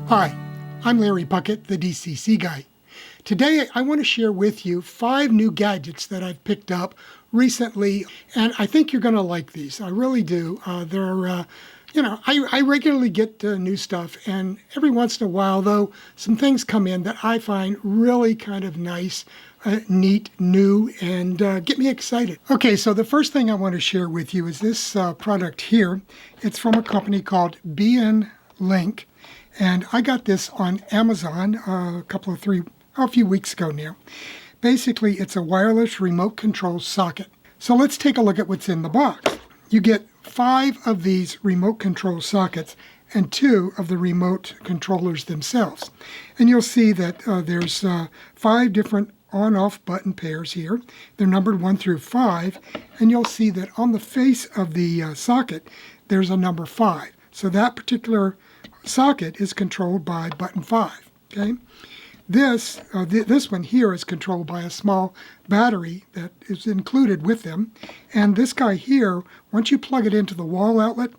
Hi, I'm Larry Puckett, the DCC guy. Today I want to share with you 5 new gadgets that I've picked up recently, and I think you're going to like these. I really do. I regularly get new stuff, and every once in a while, though, some things come in that I find really kind of nice, neat, new, and get me excited. Okay, so the first thing I want to share with you is this product here. It's from a company called BN Link. And I got this on Amazon a few weeks ago now. Basically, it's a wireless remote control socket. So let's take a look at what's in the box. You get 5 of these remote control sockets and 2 of the remote controllers themselves. And you'll see that there's 5 different on-off button pairs here. They're numbered 1 through 5. And you'll see that on the face of the socket, there's a number 5. So that particular socket is controlled by button 5. Okay, this one here is controlled by a small battery that is included with them, and this guy here, once you plug it into the wall outlet,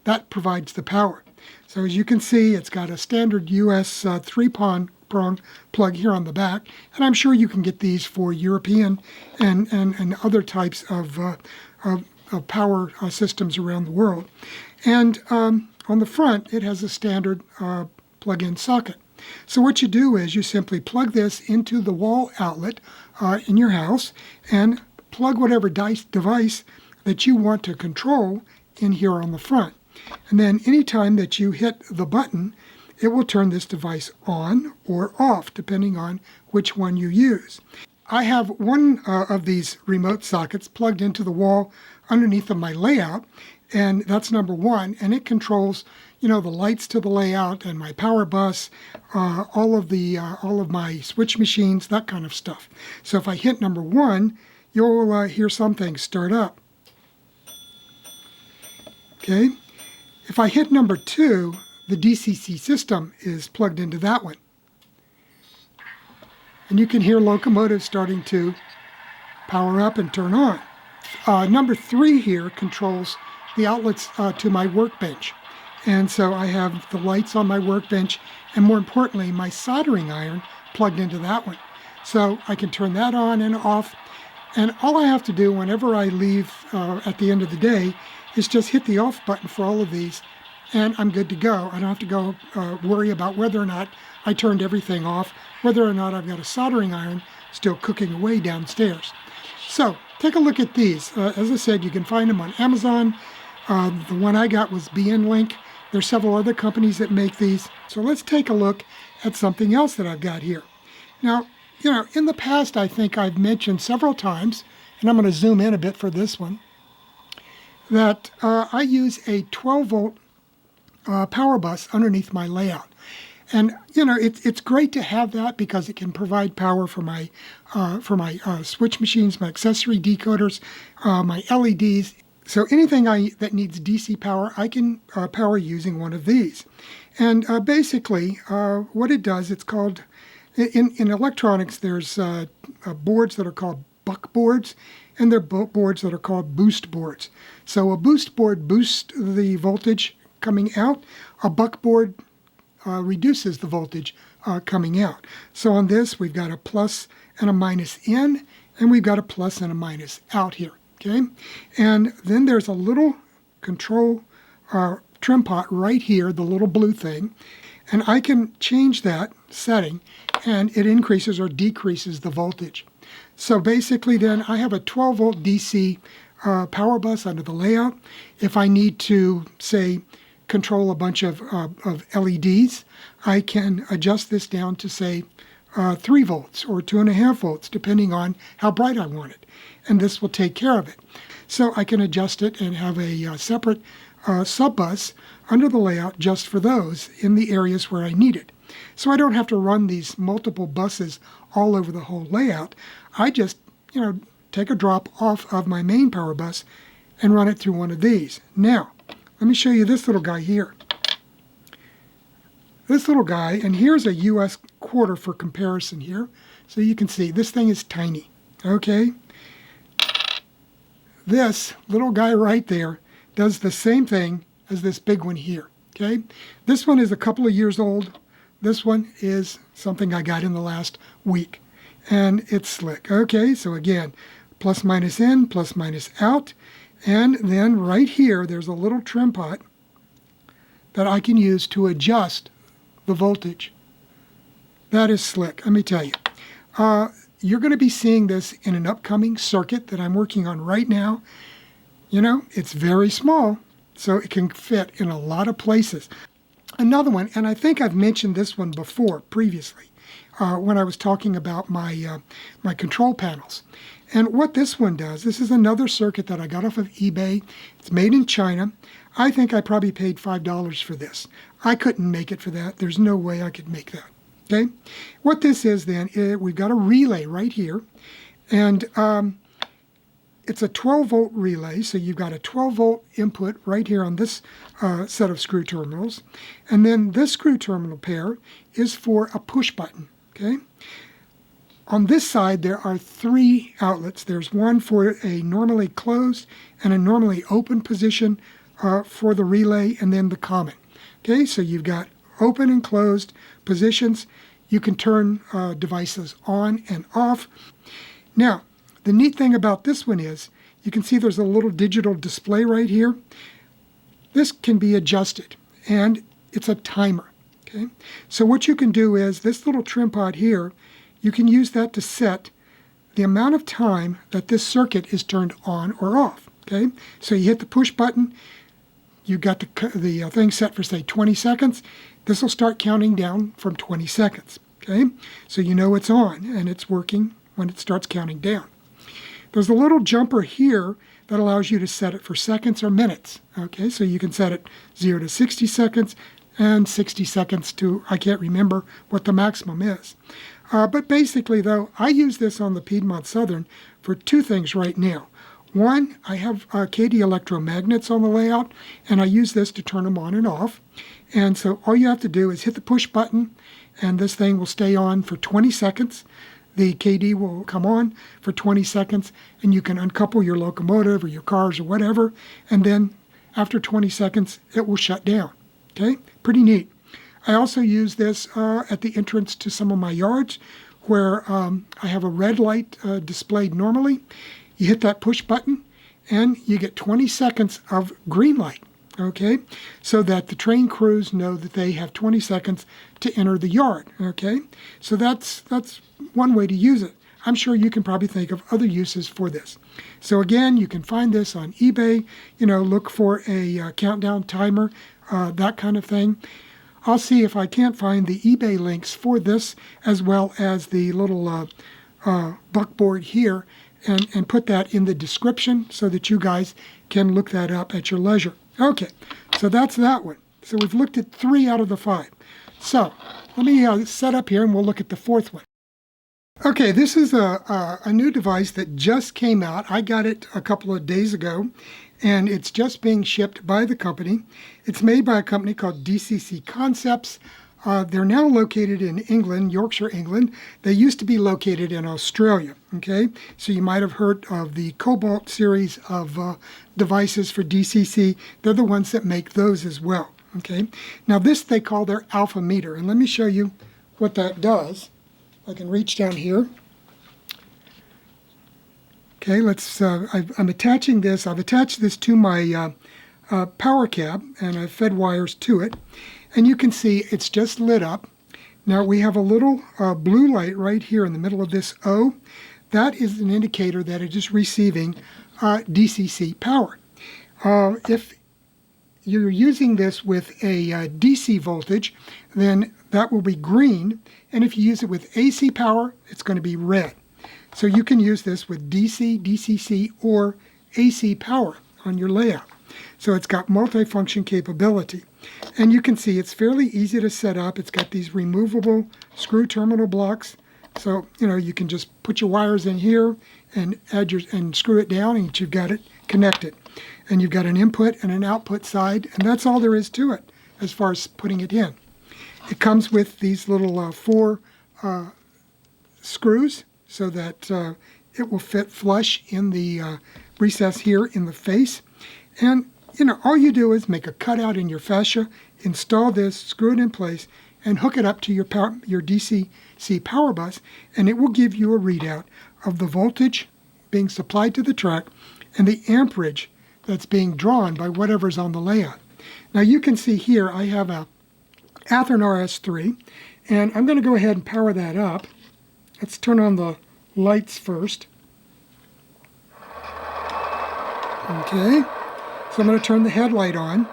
that provides the power. So as you can see, it's got a standard US 3-prong plug here on the back, and I'm sure you can get these for European and other types of power systems around the world. And on the front, it has a standard plug-in socket. So what you do is you simply plug this into the wall outlet in your house and plug whatever device that you want to control in here on the front. And then anytime that you hit the button, it will turn this device on or off, depending on which one you use. I have one of these remote sockets plugged into the wall underneath of my layout, and that's number 1, and it controls, the lights to the layout and my power bus, all of my switch machines, that kind of stuff. So if I hit number 1, you'll hear some things start up. Okay, if I hit number 2, the DCC system is plugged into that one, and you can hear locomotives starting to power up and turn on. Number 3 here controls the outlets to my workbench. And so I have the lights on my workbench, and more importantly, my soldering iron plugged into that one. So I can turn that on and off. And all I have to do whenever I leave at the end of the day is just hit the off button for all of these, and I'm good to go. I don't have to go worry about whether or not I turned everything off, whether or not I've got a soldering iron still cooking away downstairs. So take a look at these. As I said, you can find them on Amazon. The one I got was BN Link. There's several other companies that make these. So let's take a look at something else that I've got here. Now, in the past, I think I've mentioned several times, and I'm going to zoom in a bit for this one, that I use a 12-volt power bus underneath my layout. And it's great to have that because it can provide power for my switch machines, my accessory decoders, my LEDs. So anything that needs DC power, I can power using one of these. And basically, what it does, it's called, in electronics, there's boards that are called buck boards, and there are boards that are called boost boards. So a boost board boosts the voltage coming out. A buck board reduces the voltage coming out. So on this, we've got a plus and a minus in, and we've got a plus and a minus out here. Okay, and then there's a little control trim pot right here, the little blue thing, and I can change that setting, and it increases or decreases the voltage. So basically then I have a 12-volt DC power bus under the layout. If I need to, say, control a bunch of LEDs, I can adjust this down to, say, 3 volts or 2.5 volts, depending on how bright I want it. And this will take care of it. So I can adjust it and have a separate sub-bus under the layout just for those in the areas where I need it. So I don't have to run these multiple buses all over the whole layout. I just, take a drop off of my main power bus and run it through one of these. Now, let me show you this little guy here. This little guy, and here's a US quarter for comparison here. So you can see this thing is tiny, okay? This little guy right there does the same thing as this big one here. Okay, this one is a couple of years old. This one is something I got in the last week, and it's slick. Okay, so again, plus minus in, plus minus out, and then right here there's a little trim pot that I can use to adjust the voltage. That is slick, let me tell you. You're going to be seeing this in an upcoming circuit that I'm working on right now. You know, it's very small, so it can fit in a lot of places. Another one, and I think I've mentioned this one before previously, when I was talking about my control panels. And what this one does, this is another circuit that I got off of eBay. It's made in China. I think I probably paid $5 for this. I couldn't make it for that. There's no way I could make that. Okay, what this is then, we've got a relay right here, and it's a 12-volt relay, so you've got a 12-volt input right here on this set of screw terminals, and then this screw terminal pair is for a push button. Okay, on this side there are 3 outlets. There's one for a normally closed and a normally open position for the relay, and then the common. Okay, so you've got open and closed positions. You can turn devices on and off. Now, the neat thing about this one is you can see there's a little digital display right here. This can be adjusted, and it's a timer. Okay, so what you can do is this little trim pot here, you can use that to set the amount of time that this circuit is turned on or off. Okay, so you hit the push button, you got the thing set for, say, 20 seconds. This will start counting down from 20 seconds. Okay, so you know it's on and it's working when it starts counting down. There's a little jumper here that allows you to set it for seconds or minutes. Okay, so you can set it 0 to 60 seconds and 60 seconds to, I can't remember what the maximum is. But basically, though, I use this on the Piedmont Southern for 2 things right now. One, I have KD electromagnets on the layout, and I use this to turn them on and off. And so all you have to do is hit the push button, and this thing will stay on for 20 seconds. The KD will come on for 20 seconds, and you can uncouple your locomotive or your cars or whatever, and then after 20 seconds, it will shut down. Okay, pretty neat. I also use this at the entrance to some of my yards where I have a red light displayed normally. You hit that push button, and you get 20 seconds of green light. Okay, so that the train crews know that they have 20 seconds to enter the yard. Okay, so that's one way to use it. I'm sure you can probably think of other uses for this. So again, you can find this on eBay. You know, look for a countdown timer, that kind of thing. I'll see if I can't find the eBay links for this, as well as the little buckboard here, and put that in the description so that you guys can look that up at your leisure. Okay, so that's that one. So we've looked at 3 out of the 5. So let me set up here and we'll look at the 4th one. Okay, this is a new device that just came out. I got it a couple of days ago, and it's just being shipped by the company. It's made by a company called DCC Concepts. They're now located in England, Yorkshire, England. They used to be located in Australia, okay? So you might have heard of the Cobalt series of devices for DCC. They're the ones that make those as well, okay? Now this they call their Alpha Meter, and let me show you what that does. I can reach down here. Okay, I'm attaching this. I've attached this to my power cab, and I've fed wires to it. And you can see it's just lit up. Now we have a little blue light right here in the middle of this O. That is an indicator that it is receiving DCC power. If you're using this with a DC voltage, then that will be green. And if you use it with AC power, it's going to be red. So you can use this with DC, DCC, or AC power on your layout. So it's got multifunction capability. And you can see it's fairly easy to set up. It's got these removable screw terminal blocks. So, you know, you can just put your wires in here and and screw it down, and you've got it connected. And you've got an input and an output side, and that's all there is to it as far as putting it in. It comes with these little 4 screws so that it will fit flush in the recess here in the face. And all you do is make a cutout in your fascia, install this, screw it in place, and hook it up to your DCC power bus, and it will give you a readout of the voltage being supplied to the track and the amperage that's being drawn by whatever's on the layout. Now you can see here I have a Athearn RS3, and I'm going to go ahead and power that up. Let's turn on the lights first. Okay, so I'm going to turn the headlight on,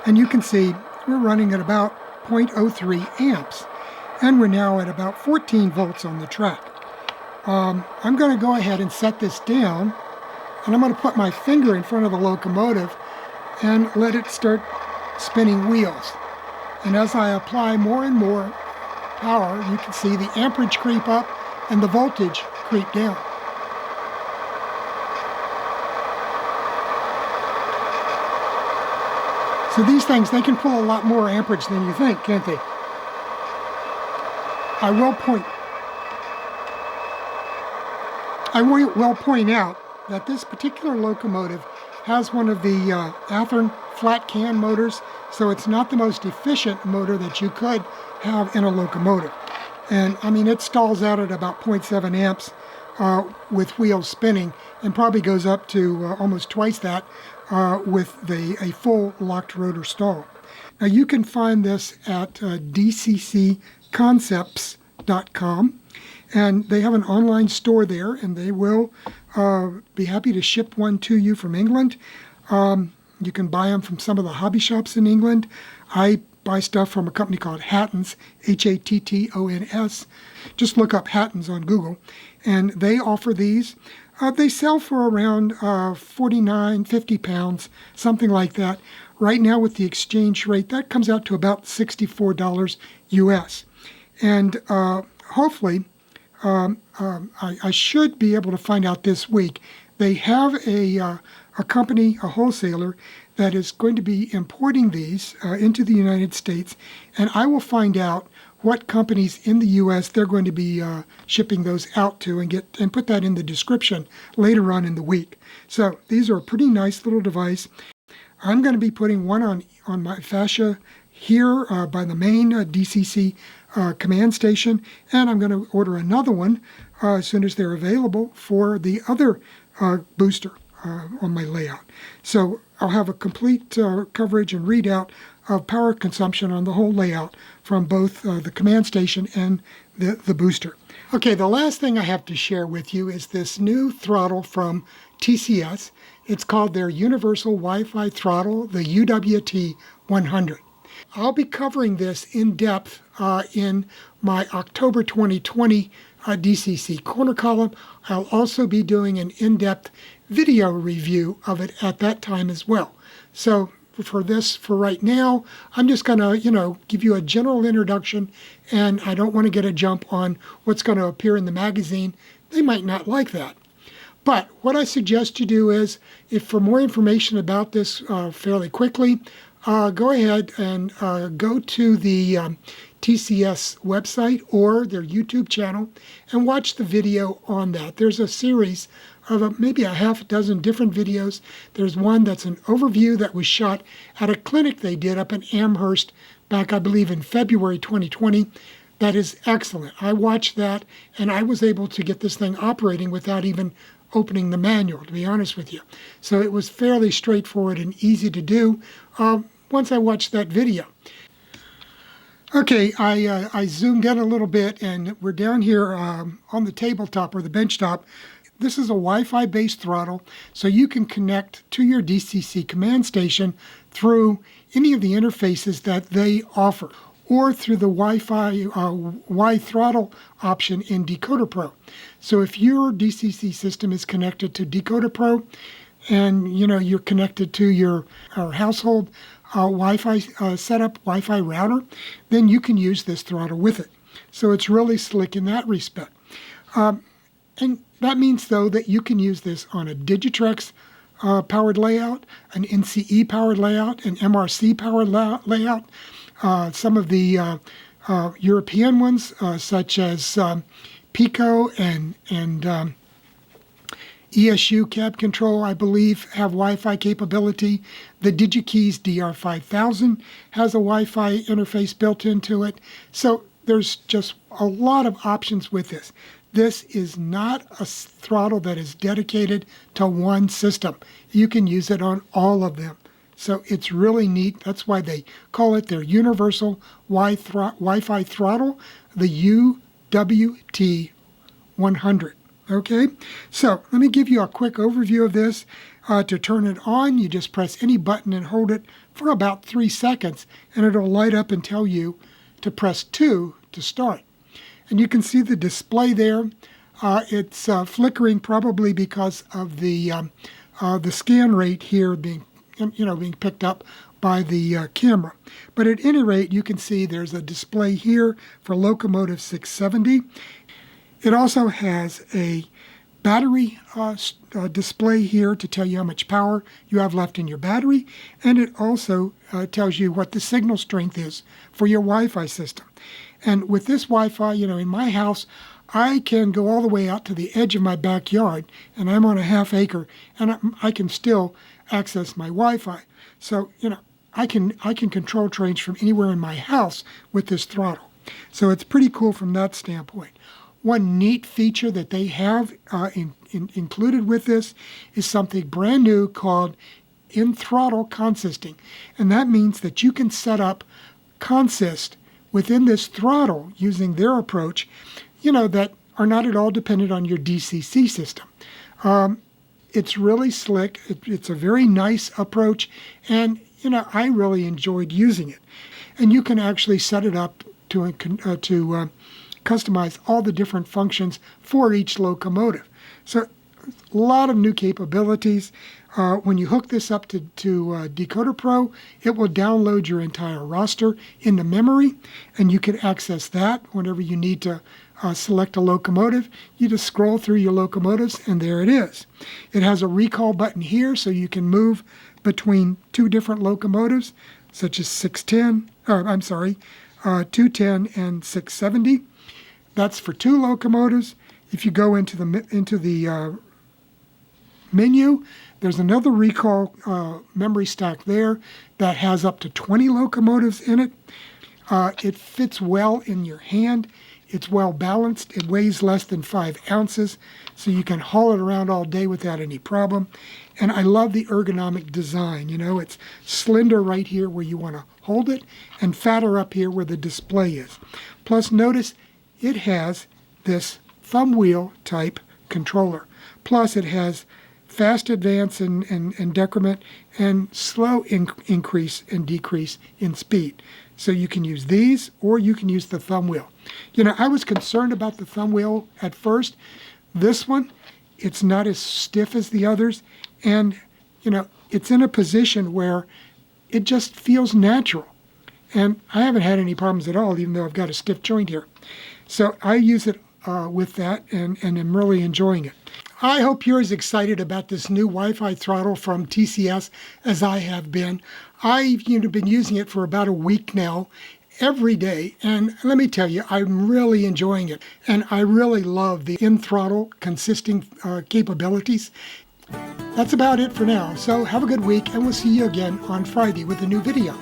and you can see we're running at about 0.03 amps, and we're now at about 14 volts on the track. I'm going to go ahead and set this down, and I'm going to put my finger in front of the locomotive and let it start spinning wheels. And as I apply more and more power, you can see the amperage creep up and the voltage creep down. So these things, they can pull a lot more amperage than you think, can't they? I will point out that this particular locomotive has one of the Athearn flat can motors, so it's not the most efficient motor that you could have in a locomotive. And I mean, it stalls out at about 0.7 amps with wheels spinning, and probably goes up to almost twice that with a full locked rotor stall. Now you can find this at DCCConcepts.com, and they have an online store there, and they will be happy to ship one to you from England. You can buy them from some of the hobby shops in England. I buy stuff from a company called Hattons, Hattons. Just look up Hattons on Google, and they offer these. They sell for around 49, 50 pounds, something like that. Right now with the exchange rate, that comes out to about $64 US. And hopefully, I should be able to find out this week. They have a company, a wholesaler, that is going to be importing these into the United States, and I will find out what companies in the U.S. they're going to be shipping those out to, and put that in the description later on in the week. So these are a pretty nice little device. I'm going to be putting one on my fascia here by the main DCC command station, and I'm going to order another one as soon as they're available for the other booster on my layout. So I'll have a complete coverage and readout of power consumption on the whole layout from both the command station and the booster. Okay, the last thing I have to share with you is this new throttle from TCS. It's called their Universal Wi-Fi Throttle, the UWT-100. I'll be covering this in depth in my October 2020 DCC Corner Column. I'll also be doing an in-depth video review of it at that time as well. So for right now, I'm just going to, give you a general introduction, and I don't want to get a jump on what's going to appear in the magazine. They might not like that. But what I suggest you do is, if for more information about this fairly quickly, go ahead and go to the TCS website or their YouTube channel and watch the video on that. There's a series of maybe a half a dozen different videos. There's one that's an overview that was shot at a clinic they did up in Amherst back, I believe, in February 2020. That is excellent. I watched that, and I was able to get this thing operating without even opening the manual, to be honest with you. So it was fairly straightforward and easy to do once I watched that video. Okay, I zoomed in a little bit, and we're down here on the tabletop or the bench top. This is a Wi-Fi based throttle, so you can connect to your DCC command station through any of the interfaces that they offer, or through the Wi-Fi Y-throttle option in Decoder Pro. So if your DCC system is connected to Decoder Pro, and you're connected to your household Wi-Fi setup, Wi-Fi router, then you can use this throttle with it. So it's really slick in that respect. And that means, though, that you can use this on a Digitrex powered layout, an NCE powered layout, an MRC powered layout. Some of the European ones, such as Pico and ESU cab control, I believe, have Wi-Fi capability. The DigiKeys DR5000 has a Wi-Fi interface built into it. So there's just a lot of options with this. This is not a throttle that is dedicated to one system. You can use it on all of them. So it's really neat. That's why they call it their Universal Wi-Fi Throttle, the UWT100. Okay, so let me give you a quick overview of this. To turn it on, you just press any button and hold it for about 3 seconds, and it'll light up and tell you to press 2 to start. And you can see the display there. It's flickering probably because of the scan rate here being picked up by the camera. But at any rate, you can see there's a display here for locomotive 670. It also has a battery display here to tell you how much power you have left in your battery, and it also tells you what the signal strength is for your Wi-Fi system. And with this Wi-Fi, in my house, I can go all the way out to the edge of my backyard, and I'm on a half acre, and I can still access my Wi-Fi. So, I can control trains from anywhere in my house with this throttle. So it's pretty cool from that standpoint. One neat feature that they have included with this is something brand new called in-throttle consisting. And that means that you can set up consist within this throttle using their approach, that are not at all dependent on your DCC system. It's really slick. It's a very nice approach. And, I really enjoyed using it. And you can actually set it up to customize all the different functions for each locomotive. So a lot of new capabilities. When you hook this up to Decoder Pro, it will download your entire roster into memory, and you can access that whenever you need to select a locomotive. You just scroll through your locomotives, and there it is. It has a recall button here, so you can move between 2 different locomotives, such as 210 and 670. That's for 2 locomotives. If you go into the menu, there's another recall memory stack there that has up to 20 locomotives in it. It fits well in your hand. It's well balanced. It weighs less than 5 ounces, so you can haul it around all day without any problem. And I love the ergonomic design. It's slender right here where you want to hold it, and fatter up here where the display is. Plus, notice it has this thumb wheel type controller. Plus, it has fast advance and decrement, and slow increase and decrease in speed. So you can use these, or you can use the thumb wheel. I was concerned about the thumb wheel at first. This one, it's not as stiff as the others, and it's in a position where it just feels natural. And I haven't had any problems at all, even though I've got a stiff joint here. So I use it with that, and am really enjoying it. I hope you're as excited about this new Wi-Fi throttle from TCS as I have been. I've been using it for about a week now, every day, and let me tell you, I'm really enjoying it. And I really love the in-throttle consisting capabilities. That's about it for now. So have a good week, and we'll see you again on Friday with a new video.